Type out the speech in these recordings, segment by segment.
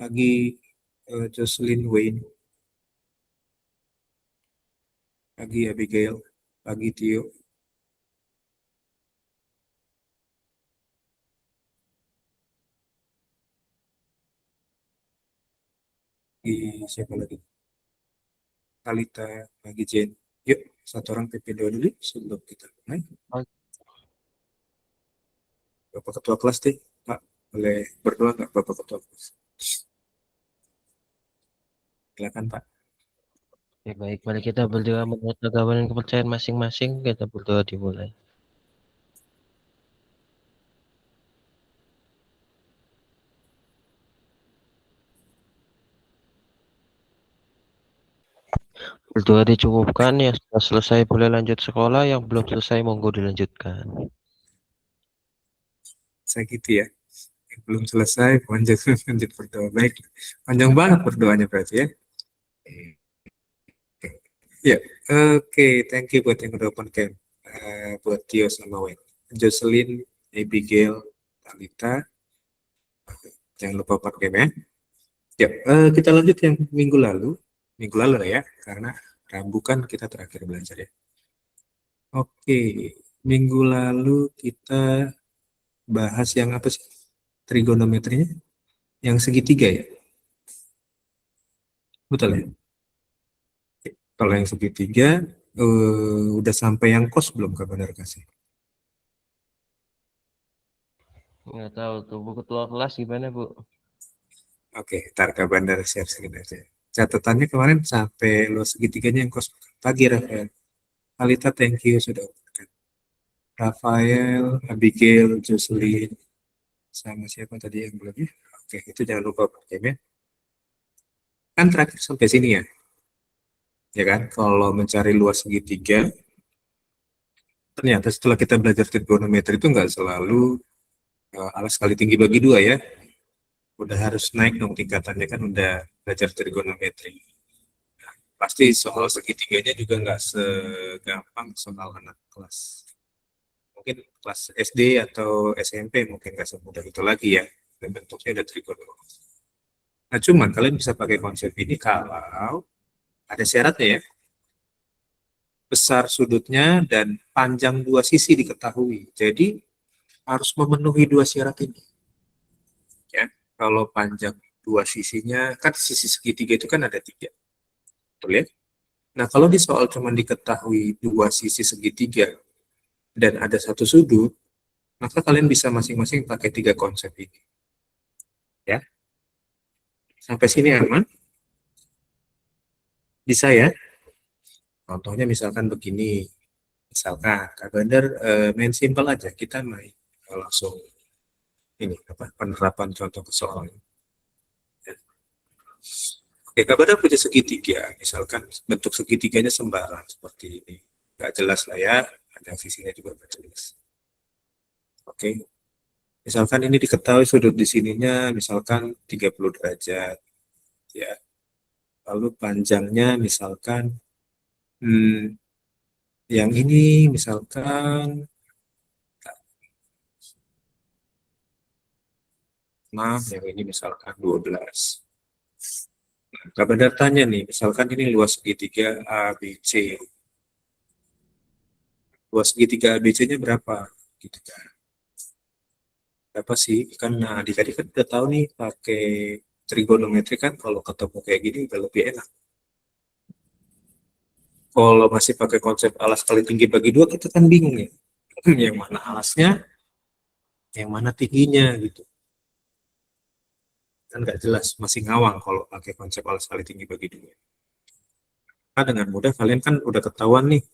Pagi Jocelyn Wayne. Pagi Abigail. Pagi Tio. Pagi siapa lagi? Kalita. Pagi Jen. Yuk, satu orang PP2 dulu sebelum kita mulai. Bapak Ketua Kelas deh, Pak. Boleh berdoa nggak Bapak Ketua Kelas? Silakan Pak. Ya, baik, mari kita berdoa menurut agama dan kepercayaan masing-masing. Kita berdoa dimulai. Berdoa dicukupkan, yang sudah selesai boleh lanjut sekolah, yang belum selesai monggo dilanjutkan. Saya gitu ya. Yang belum selesai, panjang lanjut berdoa. Baik, panjang banget berdoanya berarti ya. Ya, oke, thank you buat yang udah open cam. Buat Tio sama Wen. Jocelyn, Abigail, Talita, jangan lupa open cam ya. Ya, kita lanjut yang minggu lalu. Minggu lalu lah ya, karena Rabu kan kita terakhir belajar ya. Oke, minggu lalu kita bahas yang apa sih? Trigonometrinya? Yang segitiga ya? Betul ya? Kalau yang segitiga, udah sampai yang cos belum Kak Bandar kasih? Nggak tahu tuh, Bu Ketua Kelas gimana, Bu? Oke, ntar Kak Bandar share screen aja. Catatannya kemarin sampai luas segitiganya yang cos. Pagi Rafael. Alita, thank you sudah. Rafael, Abigail, Jocelyn, sama siapa tadi yang belum ya? Oke, itu jangan lupa pakai ya. Kan terakhir sampai sini ya. Ya kan, kalau mencari luas segitiga, ternyata setelah kita belajar trigonometri itu nggak selalu alas kali tinggi bagi dua ya. Udah harus naik dong tingkatannya kan udah belajar trigonometri. Pasti soal segitiganya juga nggak segampang soal anak kelas. Mungkin kelas SD atau SMP mungkin nggak semudah itu lagi ya. Dan bentuknya ada trigonometri. Nah cuman kalian bisa pakai konsep ini kalau ada syaratnya ya. Besar sudutnya dan panjang dua sisi diketahui. Jadi harus memenuhi dua syarat ini. Ya, kalau panjang dua sisinya kan sisi segitiga itu kan ada tiga, betul ya? Nah kalau di soal cuma diketahui dua sisi segitiga dan ada satu sudut, maka kalian bisa masing-masing pakai tiga konsep ini. Ya, sampai sini aman? Bisa ya? Contohnya misalkan begini, misalkan Kak Bandar main simpel aja, kita main langsung ini apa penerapan contoh persoalan. Ya. Oke, Kak Badar punya segitiga, misalkan bentuk segitiganya sembarang seperti ini. Nggak jelas lah ya, ada sisinya juga nggak jelas. Oke, misalkan ini diketahui sudut di sininya, misalkan 30 derajat, ya. Lalu panjangnya misalkan, hmm, yang ini misalkan, maaf, yang ini misalkan 12. Kak Badar tanya nih, misalkan ini luas segitiga ABC. Luas segitiga ABC-nya berapa? Gitu kan. Apa sih kan nah adik-adik kan udah tahu nih pakai trigonometri kan kalau ketemu kayak gini udah lebih enak. Kalau masih pakai konsep alas kali tinggi bagi dua kita kan bingung ya. Yang mana alasnya, yang mana tingginya gitu. Kan nggak jelas, masih ngawang kalau pakai konsep alas kali tinggi bagi dua. Nah, dengan mudah kalian kan udah ketahuan nih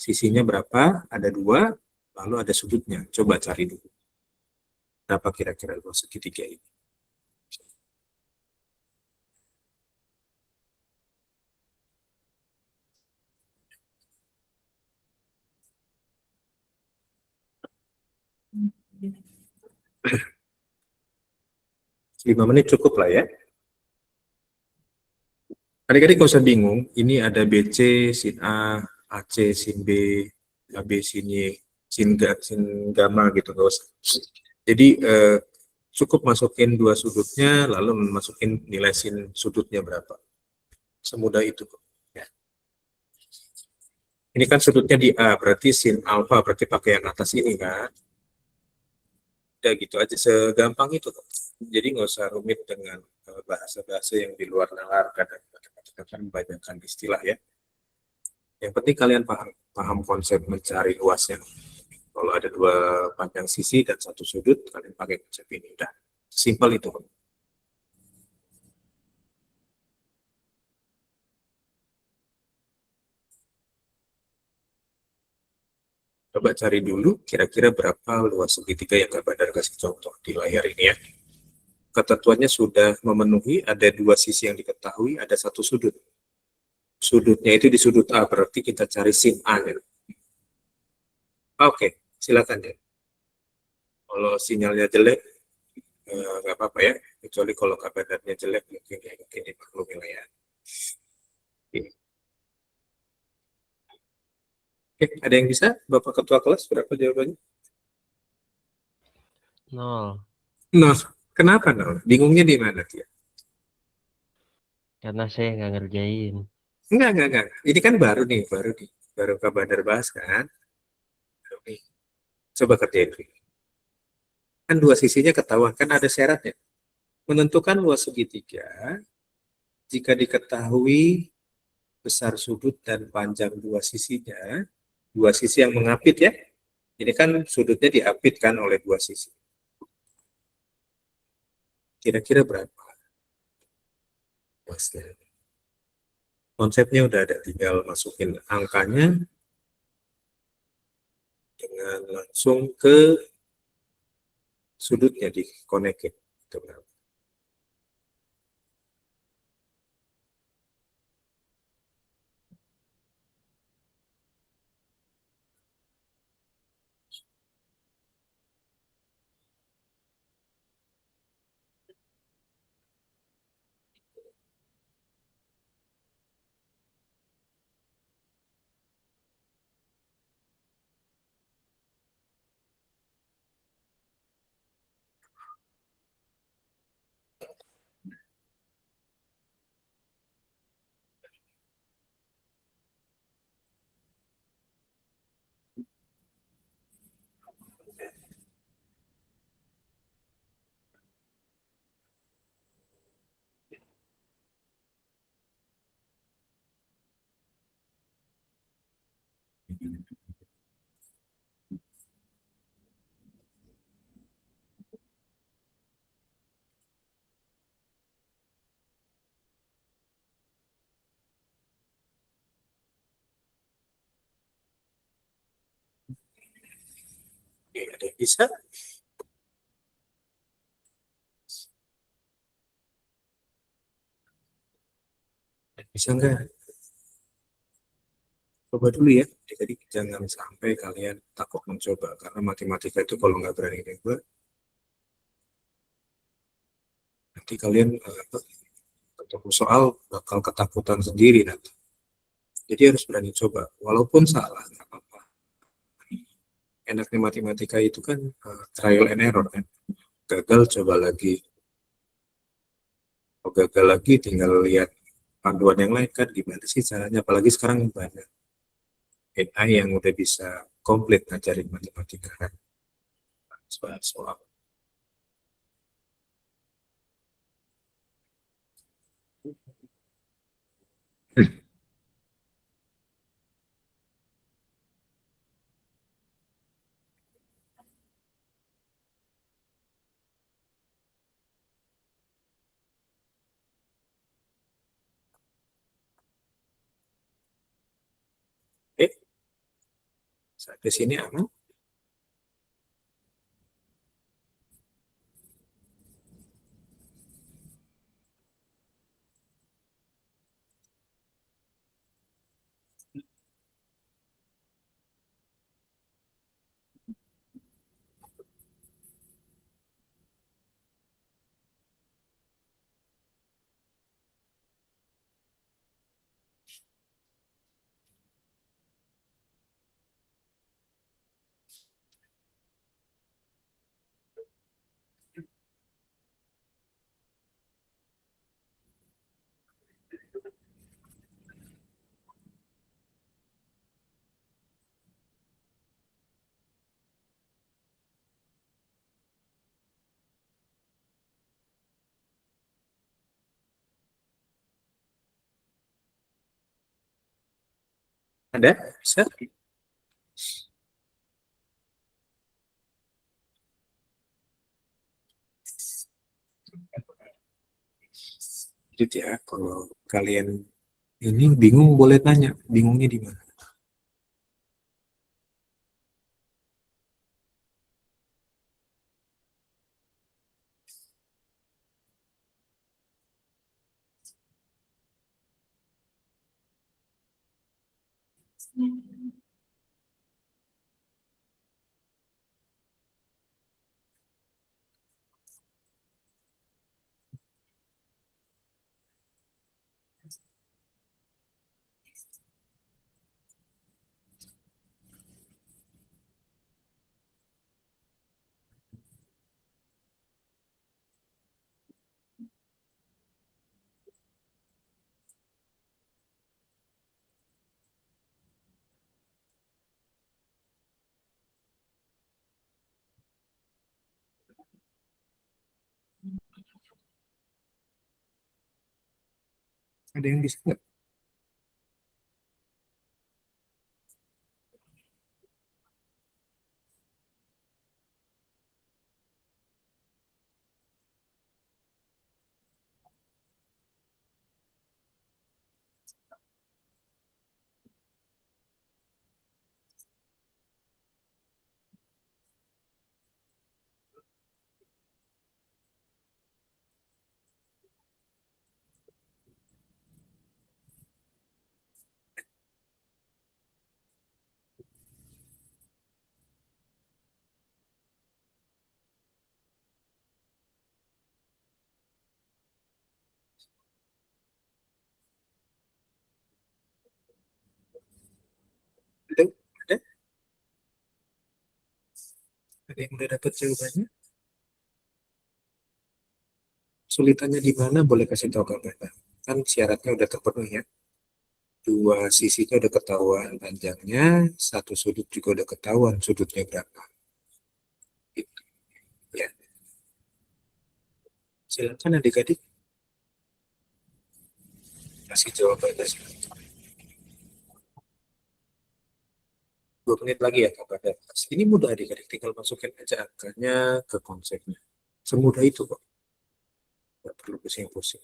sisinya berapa, ada dua, lalu ada sudutnya. Coba cari dulu. Berapa kira-kira luas segitiga ini? Lima menit cukup lah ya. Adik-adik gak usah bingung, ini ada BC, sin A, AC, sin B, AB, sin Y, sin gamma gitu, gak usah. Jadi Cukup masukin dua sudutnya, lalu masukin nilai sin sudutnya berapa. Semudah itu. Ya. Ini kan sudutnya di A, berarti sin alfa, berarti pakai yang atas ini kan. Ya gitu aja, segampang itu. Jadi nggak usah rumit dengan bahasa-bahasa yang di luar nalar, kadang kan banyak kan istilah ya. Yang penting kalian paham, paham konsep mencari luasnya. Kalau ada dua panjang sisi dan satu sudut, kalian pakai konsep ini. Udah, simpel itu. Coba cari dulu kira-kira berapa luas segitiga yang Kak Badar kasih contoh di layar ini ya. Ketentuannya sudah memenuhi, ada dua sisi yang diketahui, ada satu sudut. Sudutnya itu di sudut A, berarti kita cari sin A. Ya. Oke, silakan deh. Kalau sinyalnya jelek, nggak apa-apa ya. Kecuali kalau Kak Badarnya jelek, mungkin ya, mungkin dimaklumi lah ya. Oke, ada yang bisa? Bapak Ketua kelas, berapa jawabannya? Nol. Nol. Kenapa nol? Bingungnya di mana dia? Karena saya nggak ngerjain. Enggak. Ini kan baru nih. Baru Kak Badar bahas kan? Baru nih. Coba kerjain. Kan dua sisinya ketahuan, kan ada syaratnya. Menentukan luas segitiga jika diketahui besar sudut dan panjang dua sisinya, dua sisi yang mengapit ya. Ini kan sudutnya diapit kan oleh dua sisi. Kira-kira berapa luasnya? Konsepnya udah ada, tinggal masukin angkanya dengan langsung ke sudutnya di connect. Itu berapa? Oke, ada yang bisa? Bisa nggak? Coba dulu ya. Jadi jangan sampai kalian takut mencoba. Karena matematika itu kalau nggak berani coba, nanti kalian ketemu soal bakal ketakutan sendiri nanti. Jadi harus berani coba. Walaupun salah, nggak apa-apa. Enaknya matematika itu kan trial and error kan. Gagal coba lagi. Kalau gagal lagi tinggal lihat panduan yang lain kan gimana sih caranya. Apalagi sekarang banyak AI yang udah bisa komplit ngajarin matematika kan. Soal-soal. Eh, sampai sini aman. Ada? Bisa? Jadi ya, kalau kalian ini bingung boleh tanya, bingungnya di mana? Ada yang bisa nggak? Ada? Ada? Ada yang udah dapat jawabannya? Sulitannya di mana? Boleh kasih tahu ke Bapak. Kan syaratnya udah terpenuhi ya. Dua sisinya udah ketahuan panjangnya, satu sudut juga udah ketahuan sudutnya berapa. Gitu. Ya, silakan adik-adik kasih jawabannya. 2 menit lagi ya kepada kelas. Ini mudah adik-adik, tinggal masukin aja angkanya ke konsepnya. Semudah itu kok, nggak perlu pusing-pusing.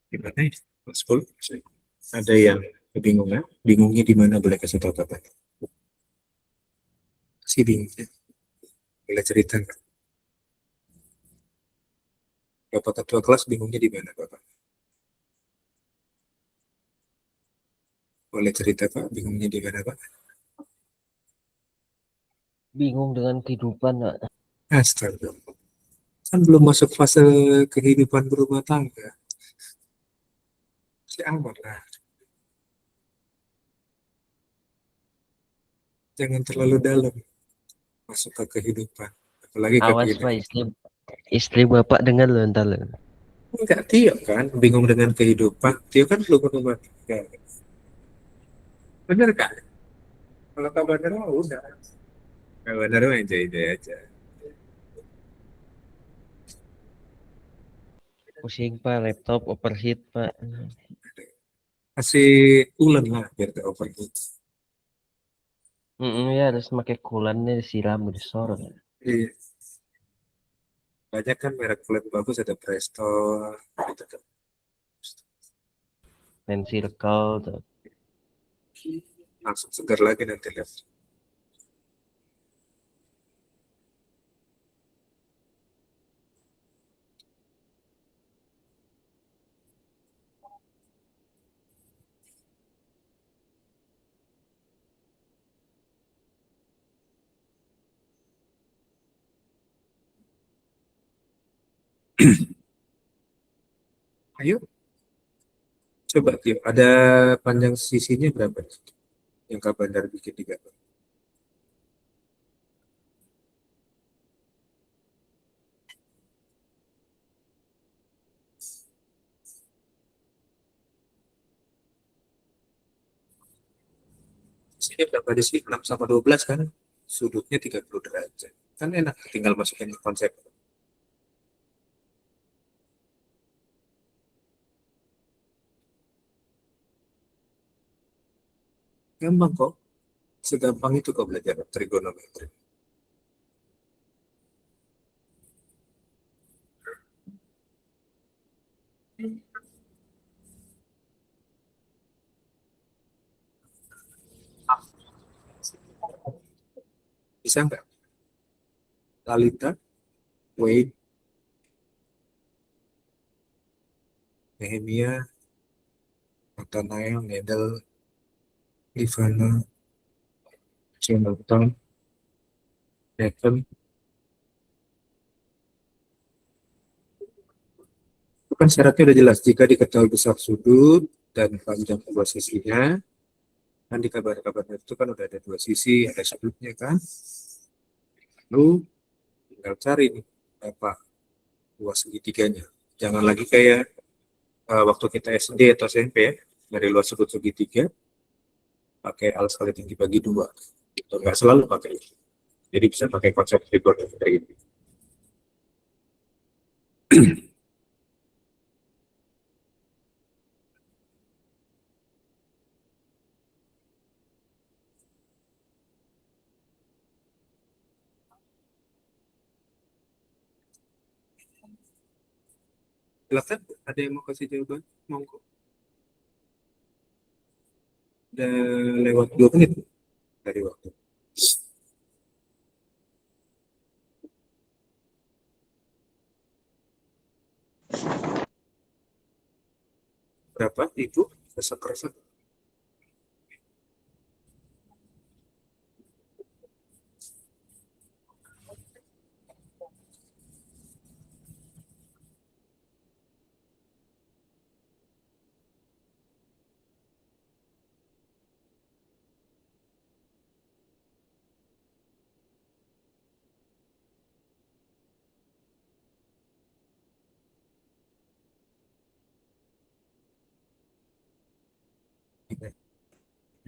Gimana ini? Kelas 10? Ada yang kebingungan? Bingungnya di mana? Boleh kasih tahu Bapak. Si bingung. Boleh cerita nggak? Bapak ketua kelas bingungnya di mana Bapak? Boleh cerita Pak, bingungnya di mana Pak? Bingung dengan kehidupan, Pak. Astaga. Kan belum masuk fase kehidupan berumah tangga. Si aman lah. Jangan terlalu dalam masuk ke kehidupan. Apalagi ke Awas, Pak, kehidupan. istri Bapak dengar loh ntar loh. Enggak, Tio kan bingung dengan kehidupan. Tio kan belum berumah tangga. Bener kan? Kalau kabar mah udah. Kabar mah enjoy aja. Pusing, Pak, laptop overheat, Pak. Kasih ulen lah biar gak overheat. Ya harus pakai coolant disiram disor. Iya. Banyak kan merek kulit bagus, ada Presto gitu kan. Dan circle tuh. Langsung segar lagi nanti lihat. Ayo, coba Tio, ada panjang sisinya berapa? Yang Kak Bandar bikin di gambar. Sini berapa di sini? 6 sama 12 kan? Sudutnya 30 derajat. Kan enak, tinggal masukin konsep. Gampang kok. Segampang itu kok belajar trigonometri. Bisa nggak? Lalita, Wade, Nehemia, Nathanael, Nedel, Ivana, Jonathan, Nathan. Itu kan syaratnya udah jelas. Jika diketahui besar sudut dan panjang dua sisinya, kan di kabar-kabar itu kan udah ada dua sisi, ada sudutnya kan. Lalu tinggal cari nih apa luas segitiganya. Jangan lagi kayak waktu kita SD atau SMP ya, dari luas sudut segitiga pakai alas kali tinggi bagi dua. Itu nggak selalu pakai itu. Jadi bisa pakai konsep trigonometri ini. Silakan, ada yang mau kasih jawaban? Monggo. Udah lewat 2 menit dari waktu. Berapa itu? Resek-resek.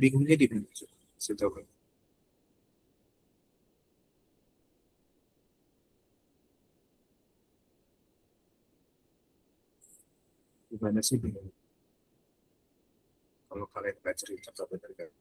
Bingungnya di mana? Saya tahu kan. Gimana sih bingung? Kalau kalian nggak cerita kabar dari kalian.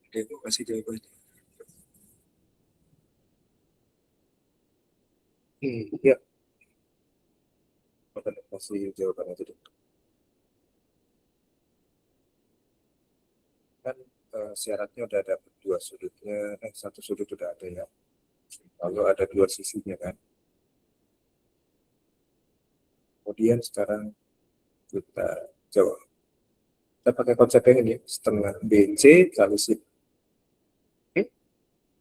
Ada yang mau kasih jawabannya? Ya, akan kasih jawaban itu dulu. Kan syaratnya udah ada dua sudutnya, satu sudut udah ada ya. Lalu ada dua sisinya kan. Kemudian sekarang kita jawab. Kita pakai konsep yang ini, setengah BC kali sini.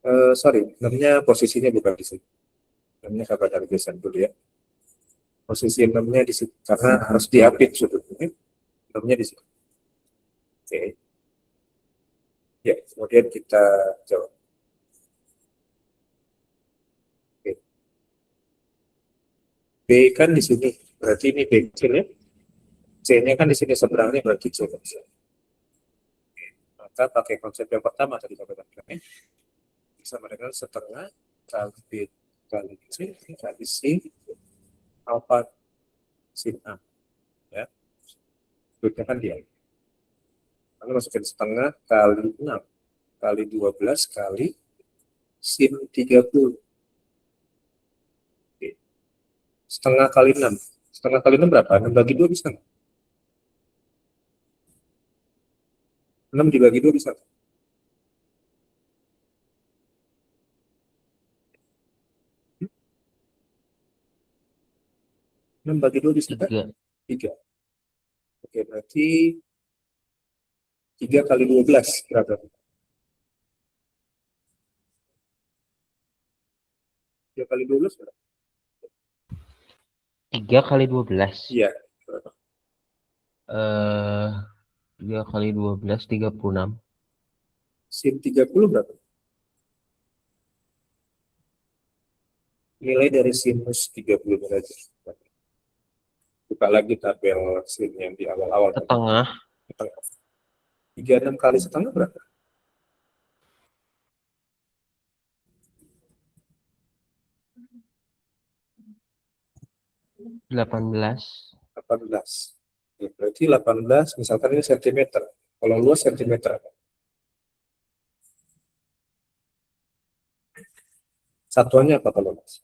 Oke, sorry, namanya posisinya bukan di sini. Namanya kabar dari geser dulu ya. Posisi 6-nya di sini, karena harus diapit sudutnya. 6-nya di sini. Oke. Ya, kemudian kita jawab. Oke. B kan di sini, berarti ini B kecil ya. C-nya kan di sini seberangnya berarti C kecil. Maka pakai konsep yang pertama tadi kita katakan ya. Sama dengan setengah kali B kali C kali C alpha sin A. Ya. Sudutnya kan dia. Lalu masukin setengah kali 6 kali 12 kali sin 30. Oke. setengah kali 6. Setengah kali 6 berapa? 6 bagi 2 bisa nggak? 6 dibagi 2 bisa nggak? 6 bagi 2 bisa nggak? 3. 3. Oke, berarti 3 kali 12 berapa? 3 kali 12 berapa? 3 kali 12. Iya. Berapa? 3 kali 12, 36. Sin 30 berapa? Nilai dari sinus 30 derajat. Buka lagi tabel sin yang di awal-awal tadi. Setengah. 36 kali setengah berapa? 18. 18. Ya, berarti 18, misalkan ini sentimeter. Kalau luas sentimeter apa? Satuannya apa kalau luas?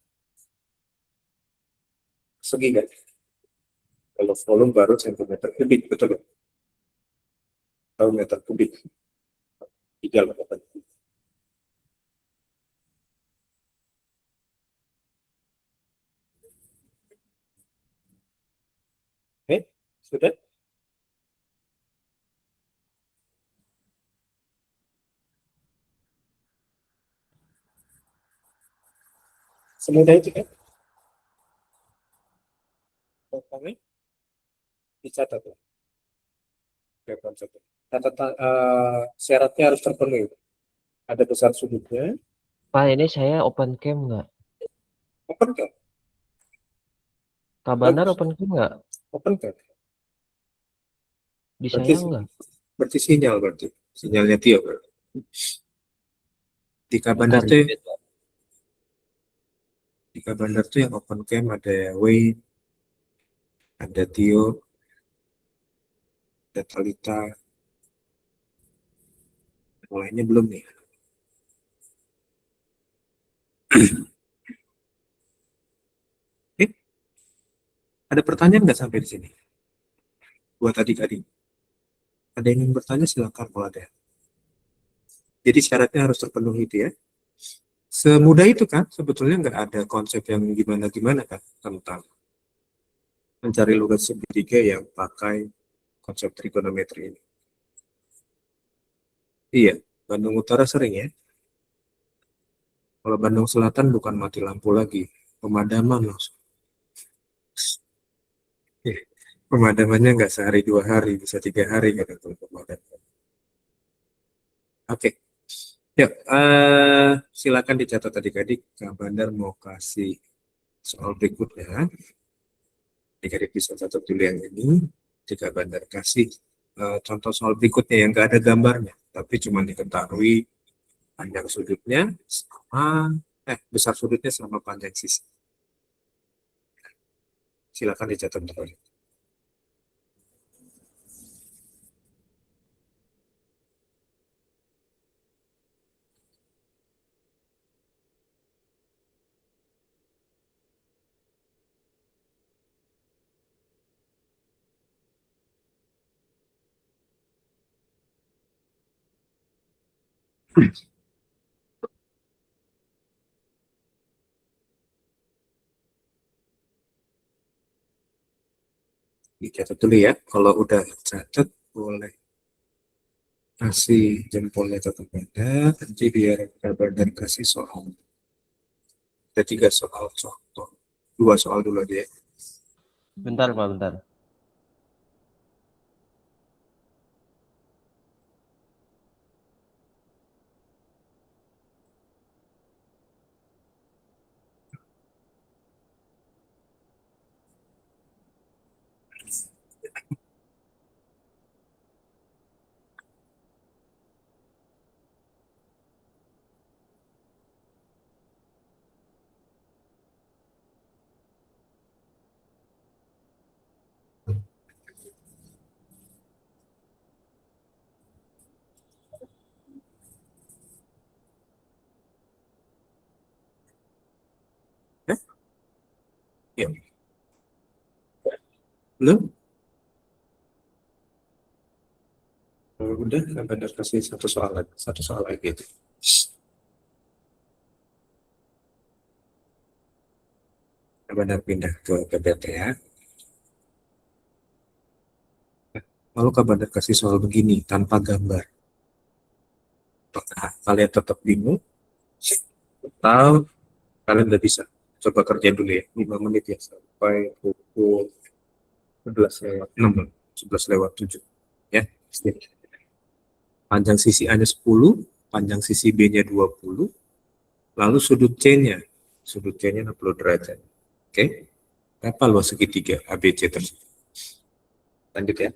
Segi kan? Kalau volume baru sentimeter kubik, betul ya? Atau meter kubik. Tiga lah. Sudah? Semudah itu kan? Kami dicatat ya. Oke, konsepnya. Catatan syaratnya harus terpenuhi. Ada besar sudutnya, Pak, ini saya open cam nggak? open kan? Kak Bandar Bagus, open cam nggak? open kan? Di Berarti saya nggak? berarti sinyal berarti. Sinyalnya Tio berarti. Di Kabandar Bentar, tuh, bentar. di Kabandar tuh yang open cam ada Wei, ada Tio, ada Talita, yang lainnya belum nih. Eh, ada pertanyaan nggak sampai di sini? Buat adik-adik. Ada yang ingin bertanya silakan kalau ada. Jadi syaratnya harus terpenuhi itu ya. Semudah itu kan, sebetulnya nggak ada konsep yang gimana-gimana kan tentang mencari lugas segitiga yang pakai konsep trigonometri ini. Iya, Bandung Utara sering ya. Kalau Bandung Selatan bukan mati lampu lagi, pemadaman langsung. Iya, pemadamannya nggak sehari 2 hari, bisa 3 hari gitu kalau pemadaman. Oke, ya silakan dicatat adik-adik. Kak Bandar mau kasih soal berikutnya. Adik-adik bisa catat dulu yang ini. Jika Bandar kasih contoh soal berikutnya yang nggak ada gambarnya, tapi cuma diketahui panjang sudutnya sama besar sudutnya sama panjang sisi. Silakan dicatat dulu. Dicatat dulu ya. Kalau udah catat, boleh kasih jempolnya ke Bandar. Nanti biar Kak Bandar kasih soal. Ada 3 soal contoh. 2 soal dulu aja ya. Bentar, Pak, bentar. Ya? Ya. Belum? Oh, udah, Kak Bandar kasih satu soal lagi. Kak Bandar pindah ke PPT ya. Lalu Kak Bandar kasih soal begini, tanpa gambar. Apakah kalian tetap bingung? Atau kalian udah bisa? Coba kerja dulu ya, 5 menit ya, sampai pukul 11 lewat 6, 11 lewat 7. Ya, sip. Panjang sisi A-nya 10, panjang sisi B-nya 20, lalu sudut C-nya. Sudut C-nya 60 derajat. Oke? Berapa luas segitiga ABC tersebut? Lanjut ya.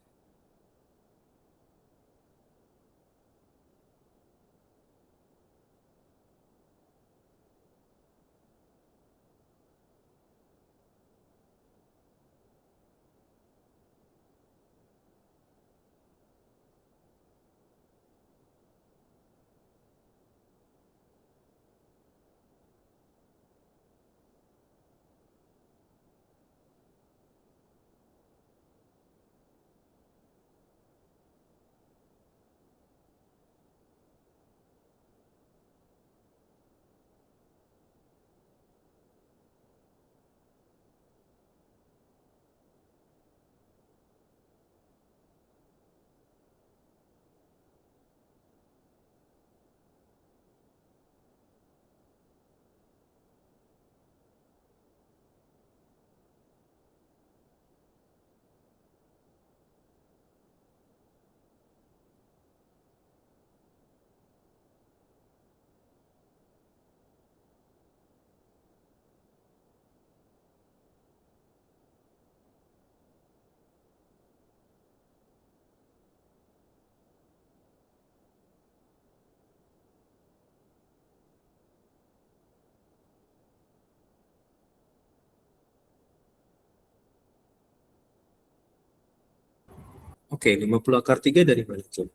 Oke, 50 akar 3 dari mana coba?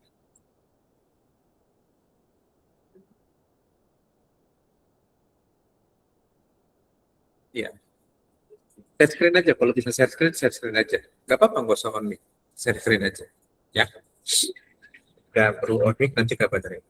Iya, share screen aja. Kalau bisa share screen aja. Gak apa-apa, nggak usah on mic. Share screen aja. Ya, gak perlu on mic, nanti kabarnya.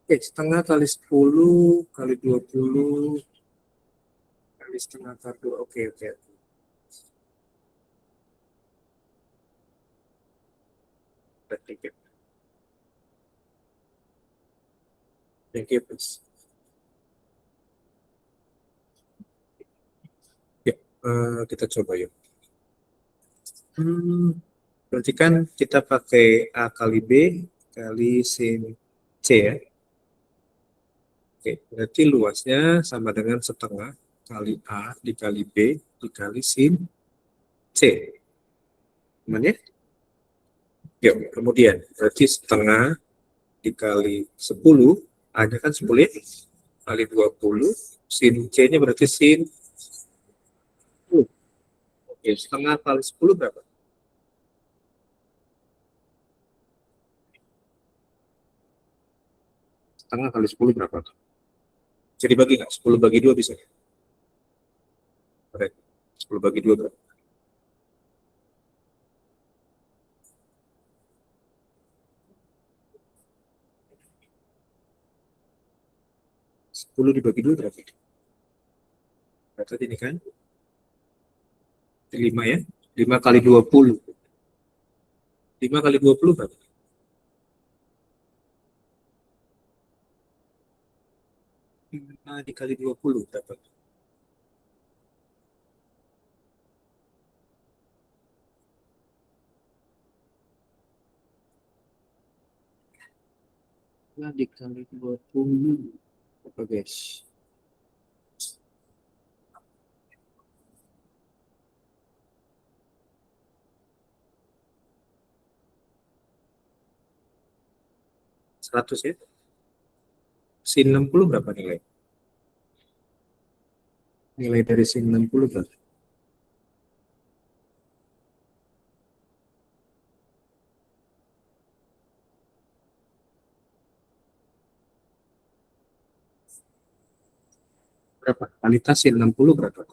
Oke, setengah kali 10 kali 20 kali setengah akar 2. Oke, oke. Thank you. Thank you, please. Ya, kita coba yuk. Berarti kan kita pakai A kali B kali sin C ya. Oke, berarti luasnya sama dengan setengah kali A dikali B dikali sin C. Aman ya? Yuk, kemudian berarti setengah dikali 10, A-nya kan 10 ya, kali 20, sin C-nya berarti sin 10. Oke, setengah kali 10 berapa? Setengah kali 10 berapa? Jadi bagi nggak? 10 bagi 2 bisa? Oke, 10 bagi 2 berapa? 10 dibagi 2 berapa? Berarti ini kan 5 ya. 5 kali 20. 5 kali 20 berapa? dikali 20 dapat. Nah, dikali 20 apa guys? Seratus ya. Sin 60 berapa nilai? Nilai dari sin 60 berapa? Berapa? Kualitas sin 60 berapa?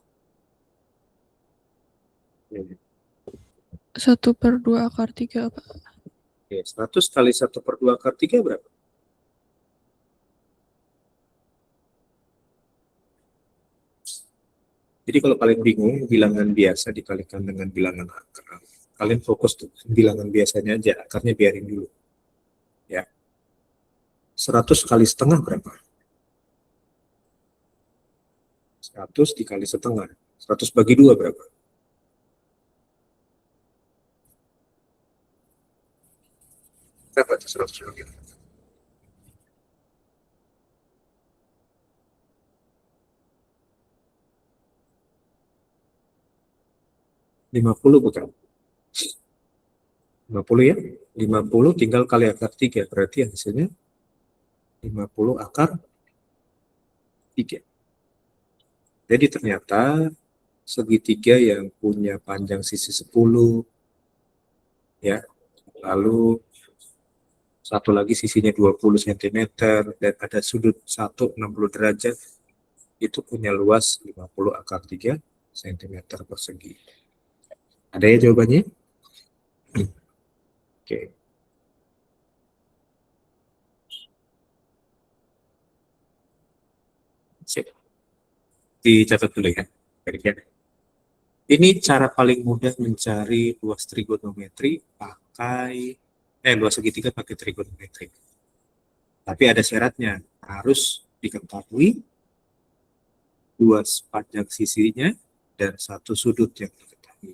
Ya, 1/2 akar 3, Pak. oke, 100 kali 1/2 akar 3 berapa? Jadi kalau kalian bingung bilangan biasa dikalikan dengan bilangan akar, kalian fokus tuh bilangan biasanya aja, akarnya biarin dulu. Ya. 100 kali setengah berapa? 100 dikali setengah. 100 bagi 2 berapa? Berapa itu 100 bagi 2? 50 bukan? 50 ya? 50 tinggal kali akar 3. Berarti hasilnya 50 akar 3. Jadi ternyata segitiga yang punya panjang sisi 10, ya, lalu satu lagi sisinya 20 cm, dan ada sudut 60 derajat, itu punya luas 50 akar 3 cm persegi. Ada ya jawabannya? Oke. Sip. Dicatat dulu ya. Ini cara paling mudah mencari luas trigonometri pakai luas segitiga pakai trigonometri. Tapi ada syaratnya, harus diketahui luas panjang sisinya dan satu sudut yang diketahui.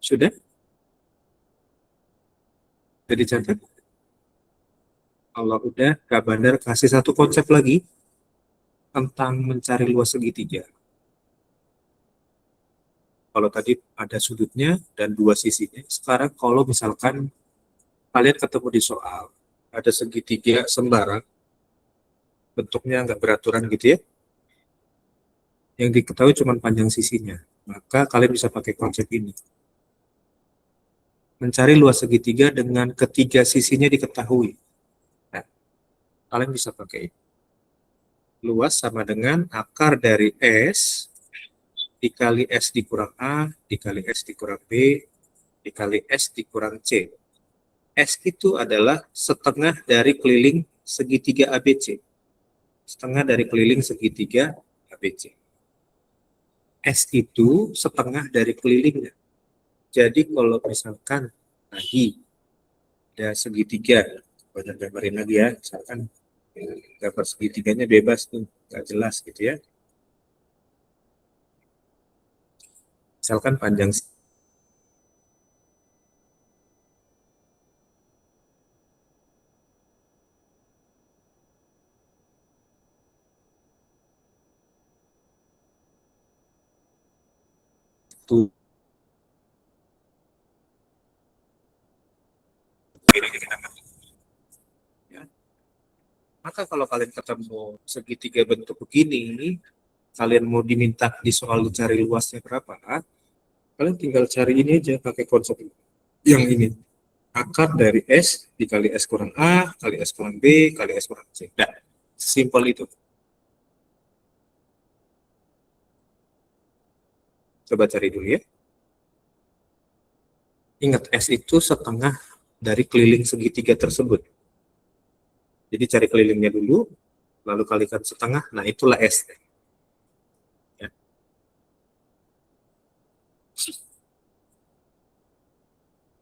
Sudah? Jadi catat. Kalau udah, Kak Bandar kasih satu konsep lagi tentang mencari luas segitiga. Kalau tadi ada sudutnya dan dua sisinya, sekarang kalau misalkan kalian ketemu di soal, ada segitiga sembarang, bentuknya nggak beraturan gitu ya, yang diketahui cuma panjang sisinya, maka kalian bisa pakai konsep ini. Mencari luas segitiga dengan ketiga sisinya diketahui. Nah, kalian bisa pakai luas sama dengan akar dari S dikali S dikurang A, dikali S dikurang B, dikali S dikurang C. S itu adalah setengah dari keliling segitiga ABC. Setengah dari keliling segitiga ABC. S itu setengah dari kelilingnya. Jadi kalau misalkan lagi ada segitiga, banyak gambarin lagi ya, misalkan gambar segitiganya bebas tuh, nggak jelas gitu ya. Misalkan panjang itu, ya. Maka kalau kalian ketemu segitiga bentuk begini, kalian mau diminta di soal cari luasnya berapa, kalian tinggal cari ini aja pakai konsep yang ini. Akar dari S dikali S kurang A, kali S kurang B, kali S kurang C. Nah, simpel itu. Coba cari dulu ya. Ingat, S itu setengah dari keliling segitiga tersebut. Jadi cari kelilingnya dulu, lalu kalikan setengah, nah itulah S. Ya.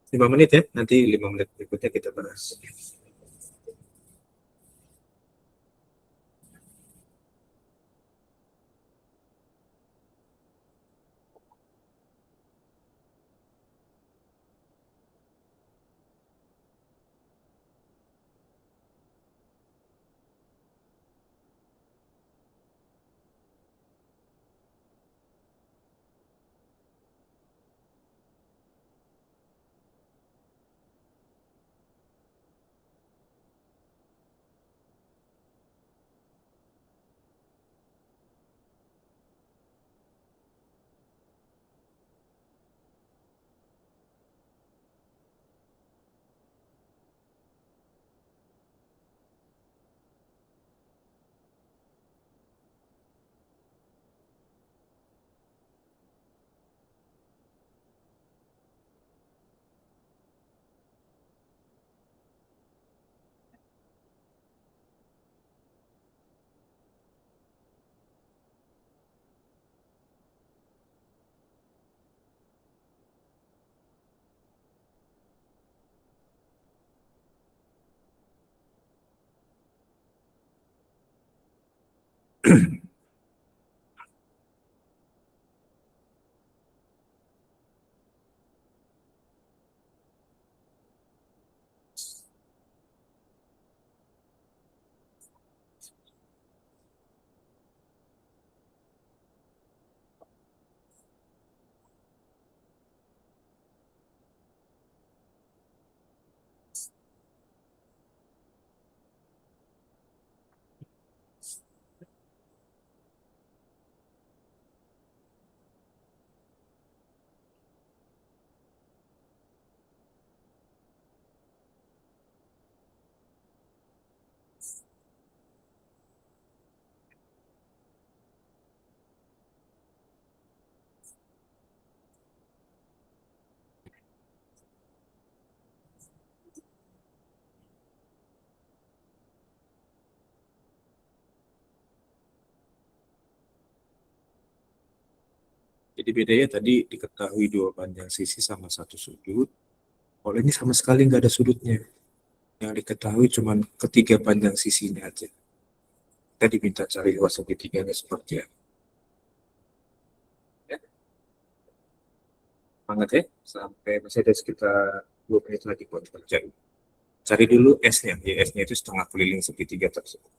5 menit ya, nanti 5 menit berikutnya kita bahas. Jadi bedanya tadi diketahui dua panjang sisi sama satu sudut. Kalau ini sama sekali nggak ada sudutnya. Yang diketahui cuma ketiga panjang sisinya aja. Kita diminta cari luas segitiganya seperti apa. Ya, semangat ya. Sampai masih ada sekitar 2 menit lagi buat kerja. Cari dulu S-nya. Ya, S-nya itu setengah keliling segitiga tersebut.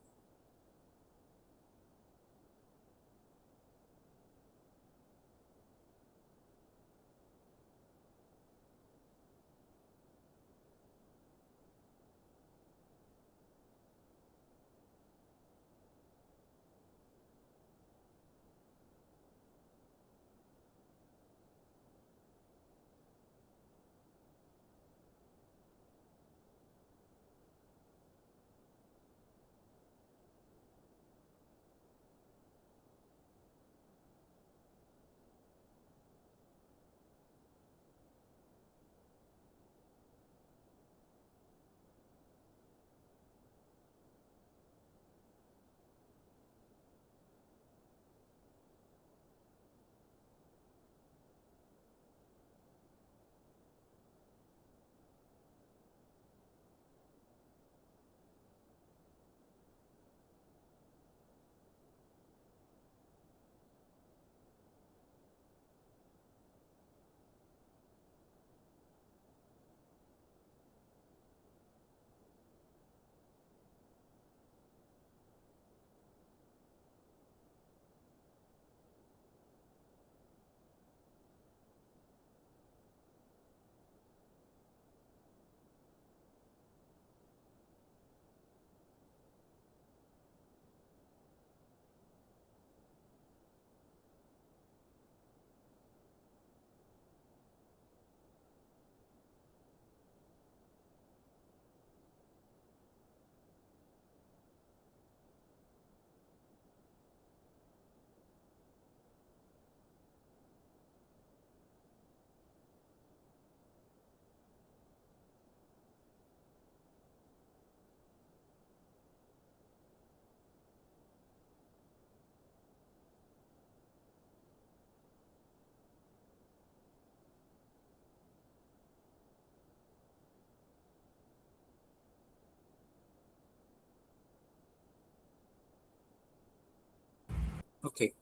Oke.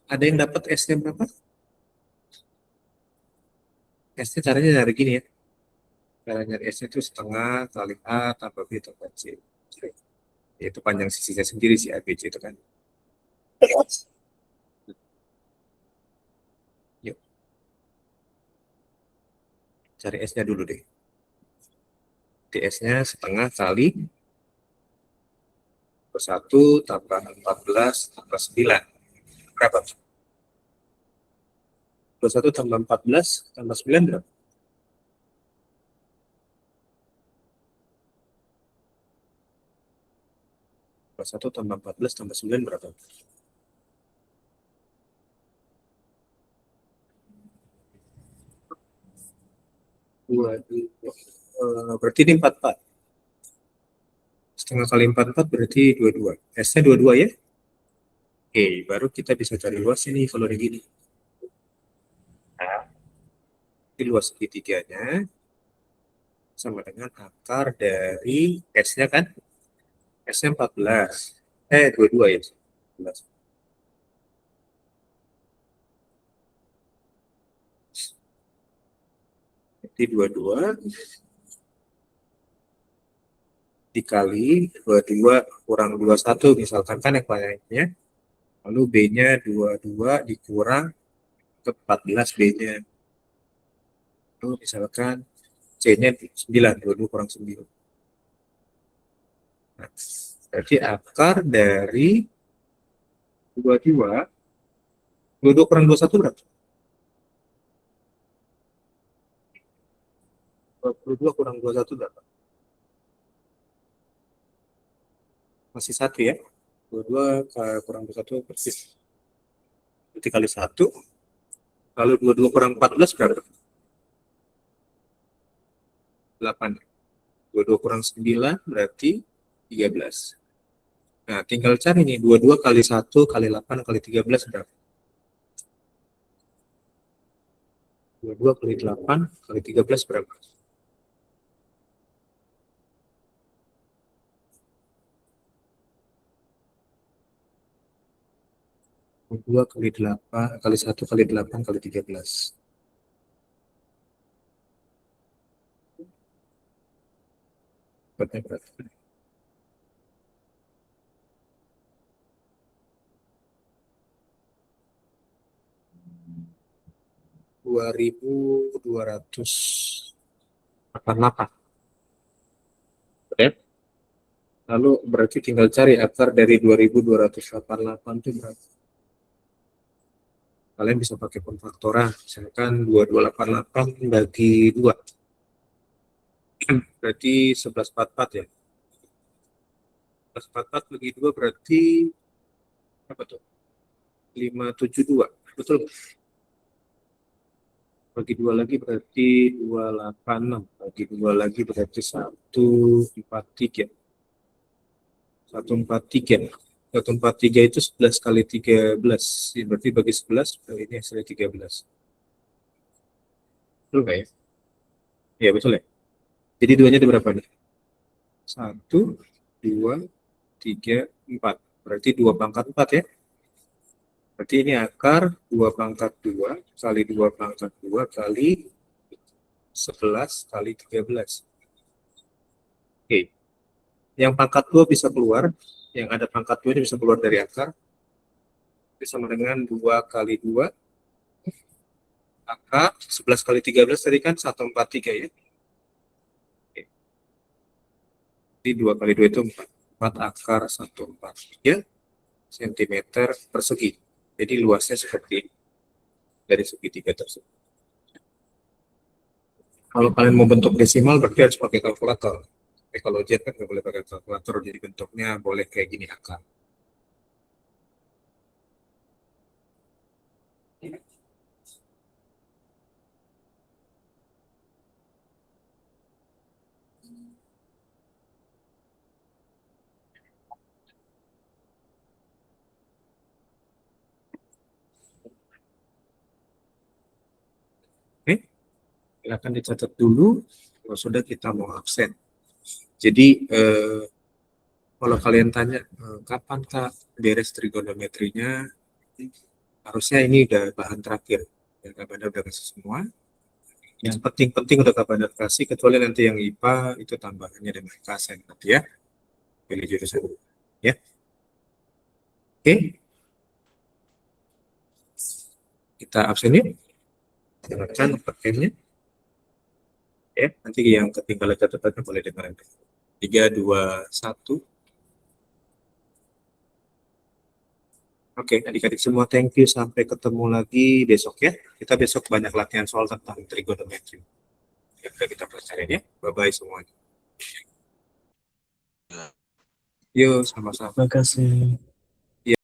Ada yang dapat S-nya berapa? S-nya caranya dari gini ya. Cara nyari S-nya itu setengah kali A tambah B tambah C. Itu panjang sisinya sendiri sih ABC itu kan. Yuk, cari S-nya dulu deh. DS-nya setengah kali 1 tambah 14 tambah 9. Berapa? 21 tambah 14 tambah 9 berapa? 21 tambah 14 tambah 9 berapa? 2, berarti ini 44. Setengah kali 44 berarti 22. S-nya 22 ya? Oke, baru kita bisa cari luas ini kalau di gini. Nah, di luas segitiganya sama dengan akar dari S-nya kan? S-nya 14. 22 ya. 14. Jadi 22 dikali 22 kurang 21 misalkan kan yang banyaknya. Lalu B-nya 22 dikurang ke 14 B-nya. Lalu misalkan C-nya 9, 22 kurang 9. Nah, berarti akar dari 22, 22 kurang 21 berapa? 22 kurang 21 berapa? Masih 1 ya. 22 kurang 21 persis. Berarti kali 1. Lalu 22 kurang 14 berapa? 8. 22 kurang 9 berarti 13. Nah, tinggal cari nih, 22 kali 1 kali 8 kali 13 berapa? 22 kali 8 kali 13 berapa? 22 kali 8 kali 1 kali 8 kali 13. Berarti berapa? 2288. Oke. Lalu berarti tinggal cari akar dari 2288 itu berapa? Kalian bisa pakai konfaktoran. Misalkan 2288 bagi 2. Berarti 1144 ya. 1144 bagi 2 berarti apa tuh? 572. Betul nggak? Bagi 2 lagi berarti 286. Bagi 2 lagi berarti 143. 143. 143 itu 11 kali 13. Berarti bagi 11, ini hasilnya 13. Betul nggak ya? Iya, betul ya. Jadi duanya ada berapa nih? 1, 2, 3, 4. Berarti 2 pangkat 4 ya. Berarti ini akar 2 pangkat 2 kali 2 pangkat 2 kali 11 kali 13. Oke. Yang pangkat 2 bisa keluar. Yang ada pangkat 2 ini bisa keluar dari akar. Sama dengan 2 kali 2. Akar 11 kali 13 tadi kan 143 ya. Oke. Jadi 2 kali 2 itu 4. 4 akar 143 cm persegi. Jadi luasnya seperti dari segitiga tersebut. Kalau kalian mau bentuk desimal berarti harus pakai kalkulator. Tapi kalau jet kan nggak boleh pakai kalkulator, jadi bentuknya boleh kayak gini akar. Oke, silakan dicatat dulu. Kalau sudah kita mau absen. Jadi kalau kalian tanya kapan Kak beres trigonometrinya, Harusnya ini udah bahan terakhir. Ya, Kak Bandar udah kasih semua. Yang penting-penting udah Kak Bandar kasih, kecuali nanti yang IPA itu tambahannya dengan KSN nanti ya. Pilih jurusan. Ya, oke. Kita absen yuk. Silakan pakainya. Ya, nanti yang ketinggalan catatannya boleh dengerin. 3, 2, 1. Oke, adik-adik semua thank you. Sampai ketemu lagi besok ya. Kita besok banyak latihan soal tentang trigonometri. Yang udah kita pelajarin ya. Bye-bye semuanya. Yuk, sama-sama. Terima kasih.